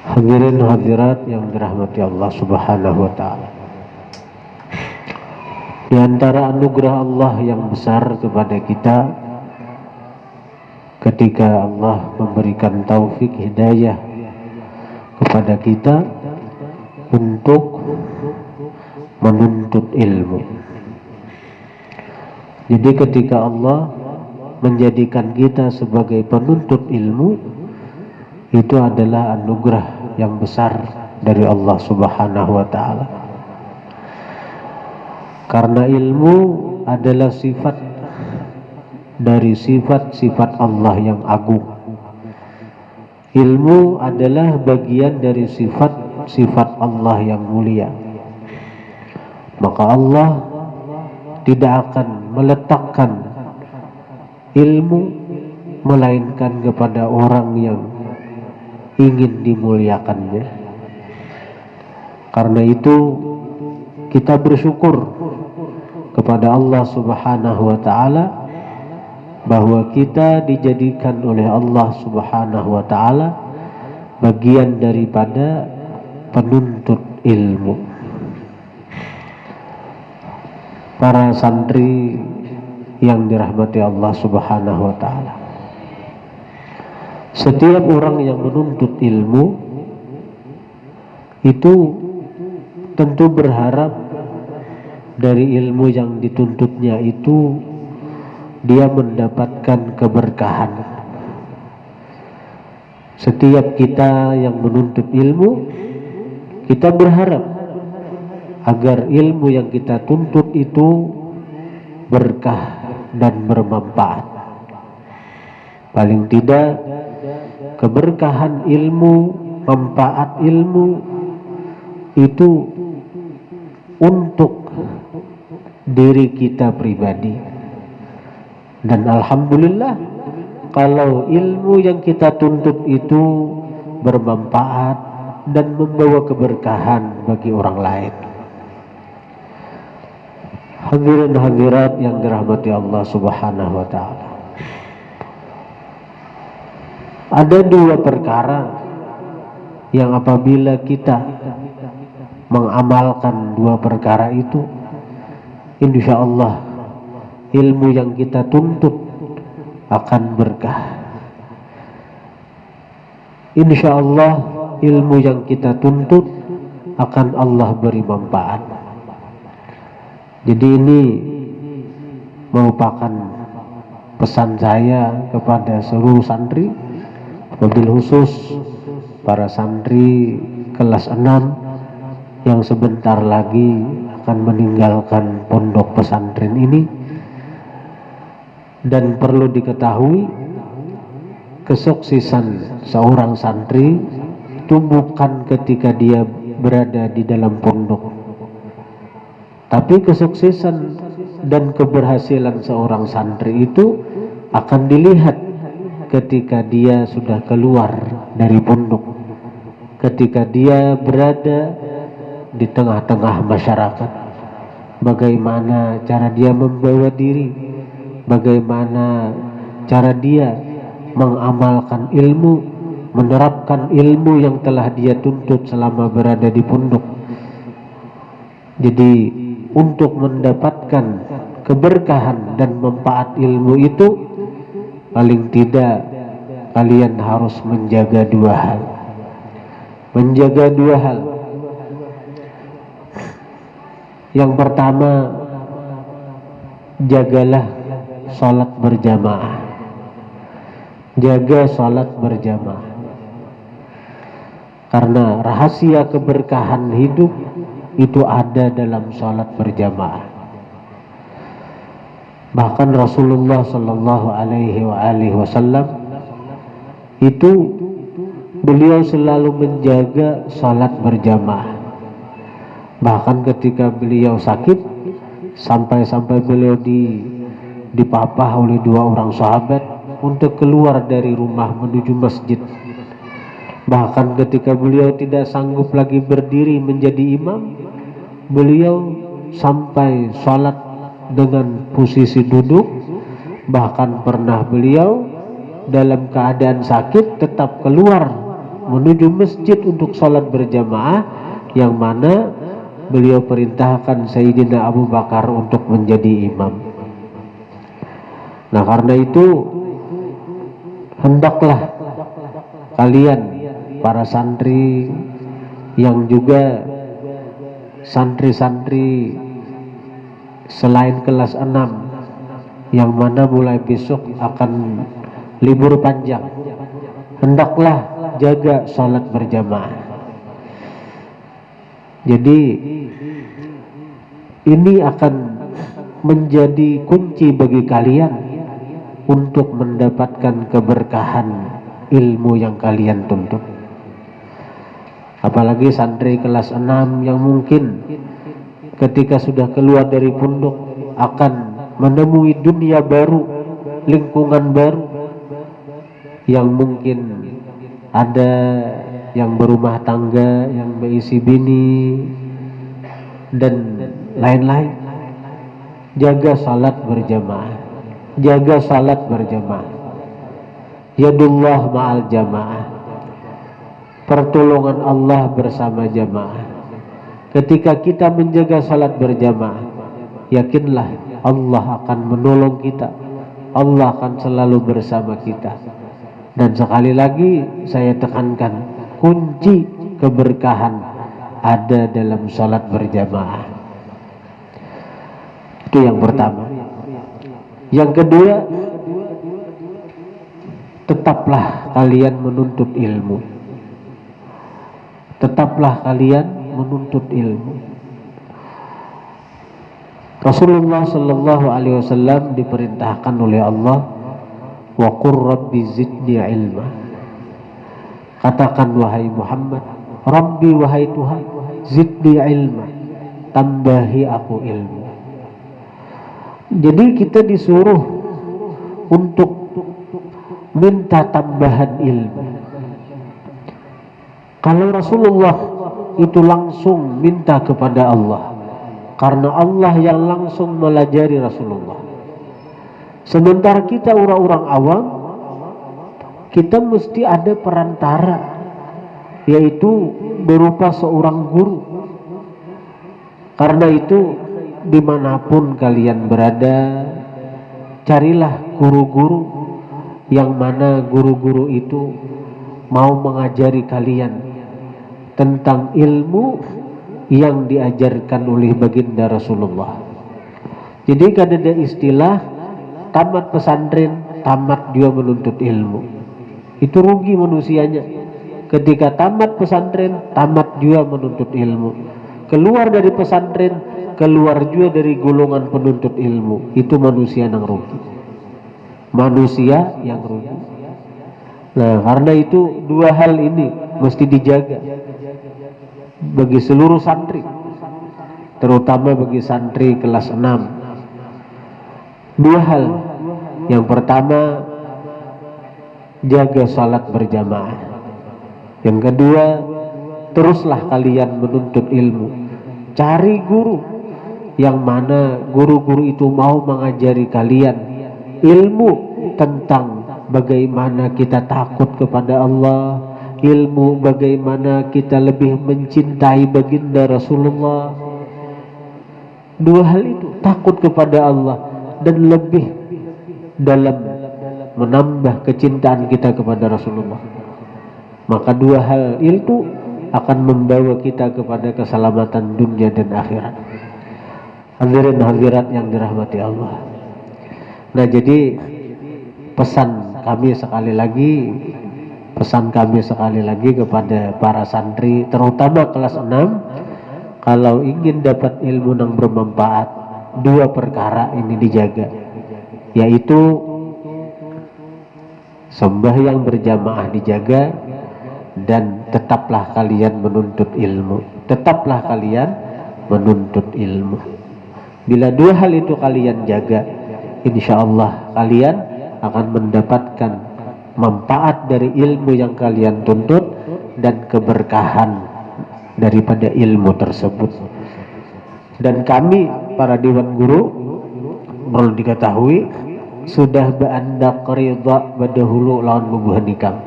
Hadirin hadirat yang dirahmati Allah Subhanahu wa taala. Di antara anugerah Allah yang besar kepada kita ketika Allah memberikan taufik hidayah kepada kita untuk menuntut ilmu. Jadi ketika Allah menjadikan kita sebagai penuntut ilmu, itu adalah anugerah yang besar dari Allah Subhanahu wa taala. Karena ilmu adalah sifat dari sifat-sifat Allah yang agung. Ilmu adalah bagian dari sifat-sifat Allah yang mulia. Maka Allah tidak akan meletakkan ilmu melainkan kepada orang yang ingin dimuliakannya. Karena itu kita bersyukur kepada Allah Subhanahu wa taala bahwa kita dijadikan oleh Allah Subhanahu wa taala bagian daripada penuntut ilmu. Para santri yang dirahmati Allah Subhanahu wa taala, setiap orang yang menuntut ilmu itu tentu berharap dari ilmu yang dituntutnya itu dia mendapatkan keberkahan. Setiap kita yang menuntut ilmu, kita berharap agar ilmu yang kita tuntut itu berkah dan bermanfaat. Paling tidak keberkahan ilmu, manfaat ilmu itu untuk diri kita pribadi. Dan alhamdulillah kalau ilmu yang kita tuntut itu bermanfaat dan membawa keberkahan bagi orang lain. Hadirin hadirat yang dirahmati Allah Subhanahu wa taala. Ada dua perkara yang apabila kita mengamalkan dua perkara itu, insya Allah ilmu yang kita tuntut akan berkah. Insya Allah ilmu yang kita tuntut akan Allah beri manfaat. Jadi ini merupakan pesan saya kepada seluruh santri, wabil khusus para santri kelas 6 yang sebentar lagi akan meninggalkan pondok pesantren ini. Dan perlu diketahui, kesuksesan seorang santri itu bukan ketika dia berada di dalam pondok, tapi kesuksesan dan keberhasilan seorang santri itu akan dilihat ketika dia sudah keluar dari pondok, ketika dia berada di tengah-tengah masyarakat, bagaimana cara dia membawa diri, bagaimana cara dia mengamalkan ilmu, menerapkan ilmu yang telah dia tuntut selama berada di pondok. Jadi untuk mendapatkan keberkahan dan manfaat ilmu itu, paling tidak kalian harus menjaga dua hal. Menjaga dua hal. Yang pertama, jagalah salat berjamaah. Jaga salat berjamaah. Karena rahasia keberkahan hidup itu ada dalam salat berjamaah. Bahkan Rasulullah Sallallahu Alaihi Wasallam itu beliau selalu menjaga salat berjamaah. Bahkan ketika beliau sakit, sampai-sampai beliau dipapah oleh dua orang sahabat untuk keluar dari rumah menuju masjid. Bahkan ketika beliau tidak sanggup lagi berdiri menjadi imam, beliau sampai sholat dengan posisi duduk. Bahkan pernah beliau dalam keadaan sakit tetap keluar menuju masjid untuk sholat berjamaah, yang mana beliau perintahkan Sayyidina Abu Bakar untuk menjadi imam. Nah, karena itu hendaklah kalian para santri yang juga santri-santri selain kelas 6 yang mana mulai besok akan libur panjang, hendaklah jaga sholat berjamaah. Jadi ini akan menjadi kunci bagi kalian untuk mendapatkan keberkahan ilmu yang kalian tuntut. Apalagi santri kelas 6 yang mungkin ketika sudah keluar dari pondok akan menemui dunia baru, lingkungan baru, yang mungkin ada yang berumah tangga, yang berisi bini dan lain-lain. Jaga salat berjamaah, jaga salat berjamaah. Yadullah ma'al jamaah, pertolongan Allah bersama jamaah. Ketika kita menjaga salat berjamaah, yakinlah Allah akan menolong kita, Allah akan selalu bersama kita. Dan sekali lagi saya tekankan, kunci keberkahan ada dalam salat berjamaah. Itu yang pertama. Yang kedua, tetaplah kalian menuntut ilmu. Tetaplah kalian menuntut ilmu. Rasulullah Sallallahu Alaihi Wasallam diperintahkan oleh Allah, wa qur rabbi zidni ilma. Katakan wahai Muhammad, Rabbi wahai Tuhan, zidni ilma, tambahi aku ilmu. Jadi kita disuruh untuk minta tambahan ilmu. Kalau Rasulullah itu langsung minta kepada Allah, karena Allah yang langsung melajari Rasulullah. Sementara kita orang-orang awam, kita mesti ada perantara, yaitu berupa seorang guru. Karena itu dimanapun kalian berada, carilah guru-guru yang mana guru-guru itu mau mengajari kalian tentang ilmu yang diajarkan oleh baginda Rasulullah. Jadi kan ada istilah tamat pesantren, tamat juga menuntut ilmu. Itu rugi manusianya. Ketika tamat pesantren, tamat juga menuntut ilmu. Keluar dari pesantren, keluar juga dari golongan penuntut ilmu. Itu manusia yang rugi. Manusia yang rugi. Nah, karena itu dua hal ini mesti dijaga bagi seluruh santri, terutama bagi santri kelas 6. Dua hal. Yang pertama, jaga salat berjamaah. Yang kedua, teruslah kalian menuntut ilmu. Cari guru yang mana guru-guru itu mau mengajari kalian ilmu tentang bagaimana kita takut kepada Allah, ilmu bagaimana kita lebih mencintai baginda Rasulullah. Dua hal itu, takut kepada Allah dan lebih dalam menambah kecintaan kita kepada Rasulullah. Maka dua hal itu akan membawa kita kepada keselamatan dunia dan akhirat. Hadirin hadirat yang dirahmati Allah. Nah, jadi pesan kami sekali lagi kepada para santri, terutama kelas 6, kalau ingin dapat ilmu yang bermanfaat, dua perkara ini dijaga, yaitu sembahyang berjamaah dijaga, dan tetaplah kalian menuntut ilmu. Tetaplah kalian menuntut ilmu. Bila dua hal itu kalian jaga, insya Allah kalian akan mendapatkan manfaat dari ilmu yang kalian tuntut dan keberkahan daripada ilmu tersebut. Dan kami para dewan guru perlu diketahui sudah beandak ridha badahulu lawan bubuhan nikam.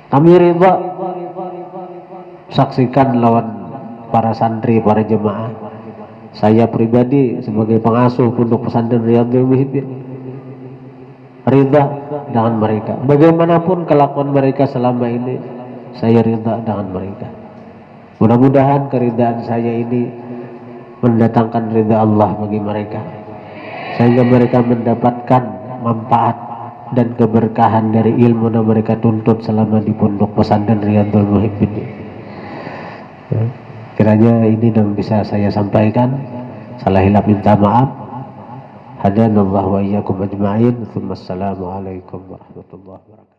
Kami ridha, saksikan lawan para santri, para jemaah. Saya pribadi sebagai pengasuh Pondok Pesantren Riyadhul Muhibbin ridha dengan mereka. Bagaimanapun kelakuan mereka selama ini, saya ridha dengan mereka. Mudah-mudahan keridhaan saya ini mendatangkan ridha Allah bagi mereka, sehingga mereka mendapatkan manfaat dan keberkahan dari ilmu yang mereka tuntut selama di Pondok Pesantren Riyadhul Muhibbin. Kiranya ini yang bisa saya sampaikan. Salah hilap minta maaf. Hadanallahu wa iyyakum ajma'in. Assalamualaikum warahmatullahi wabarakatuh.